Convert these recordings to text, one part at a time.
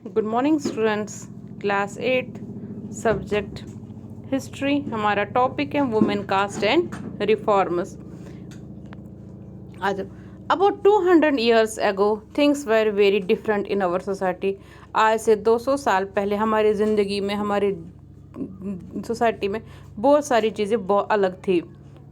Good morning students. Class 8 subject history, हमारा topic है women caste and reforms. आज about 200 years ago things were very different in our society. आज से 200 साल पहले हमारी ज़िंदगी में, हमारी सोसाइटी में बहुत सारी चीज़ें बहुत अलग थी।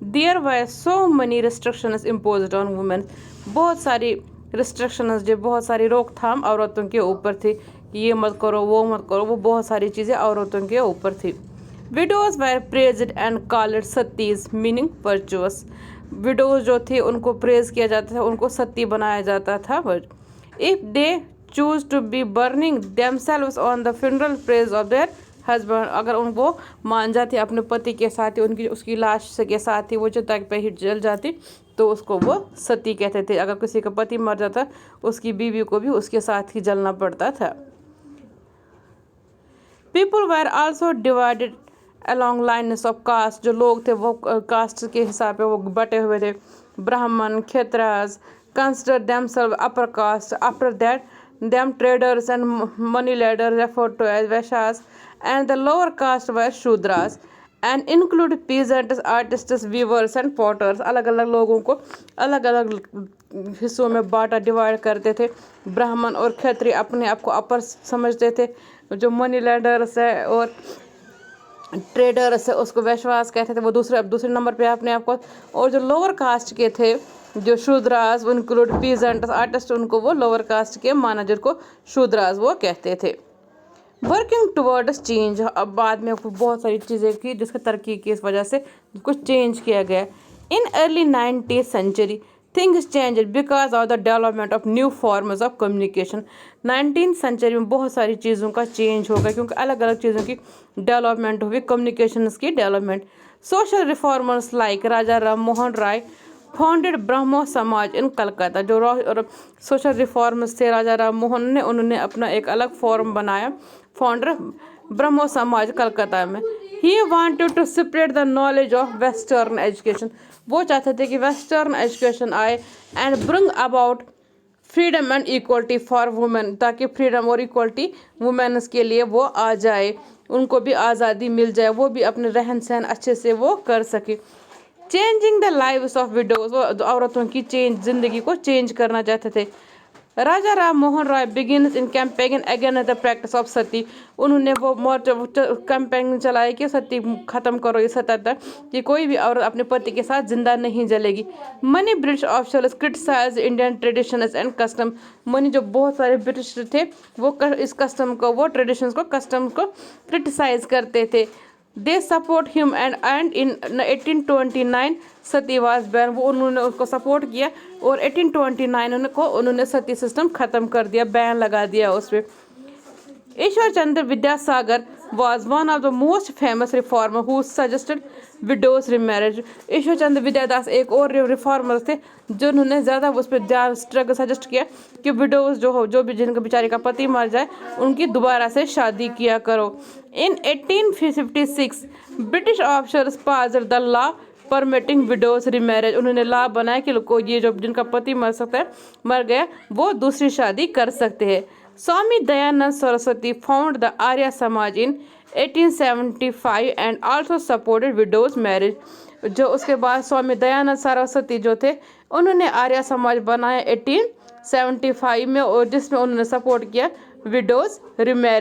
There were so many restrictions imposed on women. बहुत सारी रिस्ट्रिक्शंस, जो बहुत सारी रोकथाम औरतों के ऊपर थी, ये मत करो, वो मत करो, वो बहुत सारी चीज़ें औरतों के ऊपर थी। Widows were praised and called satis, meaning virtuous. Widows जो थी उनको प्रेज किया जाता था, उनको सती बनाया जाता था। If they choose to be burning themselves on the funeral pyre of their husband, अगर उनको मान जाती अपने पति के साथ ही, उनकी उसकी लाश के साथ ही वो चिता पे ही जल जाती, तो उसको वो सती कहते थे। अगर किसी का पति मर जाता, उसकी बीवी को भी उसके साथ ही जलना पड़ता था। People were also divided along lines of caste. जो लोग थे वो कास्ट के हिसाब पे वो बटे हुए थे। ब्राह्मण, Kshatriyas consider themselves upper caste. After that them traders and money lenders referred to as vaishyas, and the lower caste were shudras and include peasants, artists, weavers and potters। अलग अलग लोगों को अलग अलग हिस्सों में बांटा, डिवाइड करते थे। ब्राह्मण और क्षत्रिय अपने आप को अपर समझते थे। जो मनी लेंडर्स है और ट्रेडर्स है उसको वैश्वास कहते थे, वो दूसरे नंबर पे अपने आप को। और जो लोअर कास्ट के थे, जो शूद्रास, इंक्लूड पीजेंट्स, आर्टिस्ट, उनको वो लोअर कास्ट के माना, जिनको शूद्रास वो कहते थे। वर्किंग टुवर्ड्स चेंज, अब बाद में बहुत सारी चीज़ें की जिसकी तरक्की की इस वजह से कुछ चेंज किया गया। In early 19th century things change because of the development of new forms of communication. 19th century में बहुत सारी चीज़ों का चेंज हो गया, क्योंकि अलग अलग चीज़ों की डेवलपमेंट हुई, कम्युनिकेशंस की डेवलपमेंट। सोशल रिफॉर्मर्स लाइक राजा राम मोहन राय फाउंडेड ब्रह्मो समाज इन कलकत्ता। जो सोशल रिफॉर्म्स थे राजा राम मोहन ने, उन्होंने अपना एक अलग फॉर्म बनाया, फाउंडर ब्रह्मो समाज कलकत्ता में। He wanted to spread the knowledge of western education. वो चाहते थे कि वेस्टर्न एजुकेशन आए and bring about freedom and equality for women, ताकि फ्रीडम और इक्वलिटी वुमेन्स के लिए वो आ जाए, उनको भी आज़ादी मिल जाए, वो भी अपने रहन सहन अच्छे से वो कर सके। Changing the lives of widows, वो औरतों की जिंदगी को चेंज करना चाहते थे। Raja Ram Mohan Roy begins in campaigning against the practice of sati. उन्होंने वो कैंपेन चलाई कि सती खत्म करो, ये सत्ता कि कोई भी औरत अपने पति के साथ जिंदा नहीं जलेगी। Many British officers criticise Indian traditions and custom. Many, जो बहुत सारे ब्रिटिश थे, वो इस कस्टम को, वो ट्रेडिशंस को, कस्टम को क्रिटिसाइज करते थे। They support him and in 1829 sati was ban. वो उन्होंने उसको सपोर्ट किया और 1829 को उन्होंने सती सिस्टम ख़त्म कर दिया, बैन लगा दिया उस पर। Ishwar Chandra Vidyasagar was one of the most famous reformer who suggested widows remarriage। Ishwar Chandra विद्यादास एक और रिफॉर्मर थे जिन्होंने ज़्यादा उस पर ज़्यादा स्ट्रगल सजेस्ट किया कि विडोज जो भी जिनका बेचारे का पति मर जाए, उनकी दोबारा से शादी किया करो। In 1856 British officers passed the law permitting widows remarriage. उन्होंने लॉ बनाया कि लोग को ये जो जिनका पति मर गया, वो दूसरी शादी कर सकते हैं। Swami Dayanand Saraswati found the Arya Samaj in 1875 and also supported widows marriage. जो उसके बाद स्वामी दयानंद सरस्वती जो थे, उन्होंने आर्य समाज बनाया 1875 में, और जिसमें उन्होंने सपोर्ट किया विडोज रिमैरिज।